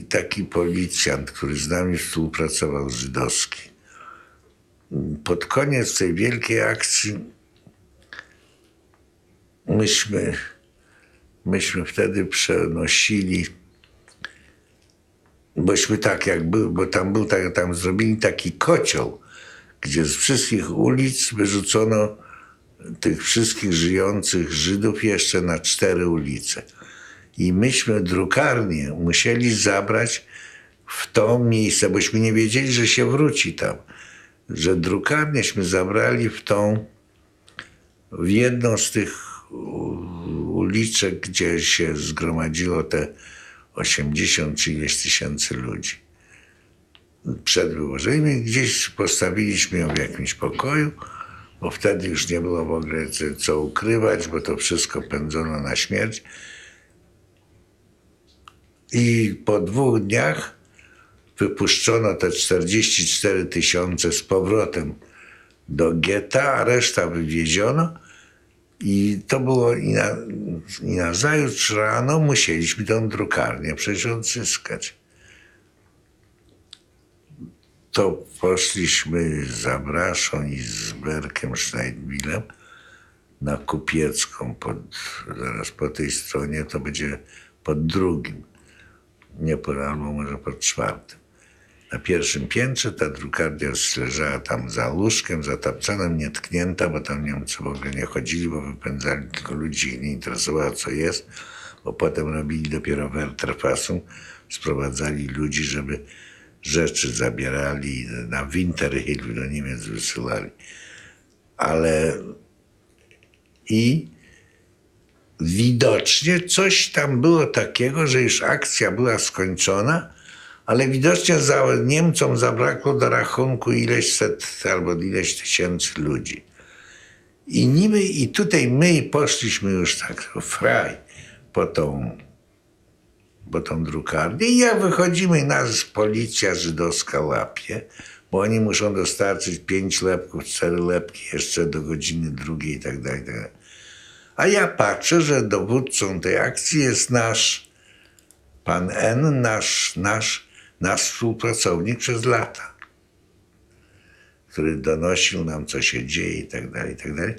taki policjant, który z nami współpracował, żydowski. Pod koniec tej wielkiej akcji myśmy wtedy przenosili, bośmy tak jak był, bo tam zrobili taki kocioł, gdzie z wszystkich ulic wyrzucono tych wszystkich żyjących Żydów jeszcze na 4 ulice. I myśmy drukarnię musieli zabrać w to miejsce, bośmy nie wiedzieli, że się wróci tam. Że drukarnięśmy zabrali w jedną z tych uliczek, gdzie się zgromadziło te 80 czy ileś tysięcy ludzi. Przed wyłożeniem gdzieś postawiliśmy ją w jakimś pokoju, bo wtedy już nie było w ogóle co ukrywać, bo to wszystko pędzono na śmierć. I po 2 dniach wypuszczono te 44 000 z powrotem do getta, a reszta wywieziono. I to było i nazajutrz rano musieliśmy tę drukarnię przecież odzyskać. To poszliśmy z Abraszą i z Berkiem Schneidmillem na Kupiecką, zaraz po tej stronie, to będzie pod 2. Nie albo może pod 4. Na 1. piętrze ta drukarnia leżała tam za łóżkiem, za tapcanem, nietknięta, bo tam Niemcy w ogóle nie chodzili, bo wypędzali tylko ludzi, ich nie interesowało co jest, bo potem robili dopiero Werterfassung, sprowadzali ludzi, żeby rzeczy zabierali, na Winterhilfe do Niemiec wysyłali. Ale i widocznie coś tam było takiego, że już akcja była skończona, ale widocznie Niemcom zabrakło do rachunku ileś set albo ileś tysięcy ludzi. I tutaj my poszliśmy już tak fraj po tą drukarnię i jak wychodzimy, nas policja żydowska łapie, bo oni muszą dostarczyć 5 lepków, 4 lepki jeszcze do godziny 2 i tak dalej. A ja patrzę, że dowódcą tej akcji jest pan N., nasz współpracownik przez lata, który donosił nam, co się dzieje i tak dalej, i tak dalej.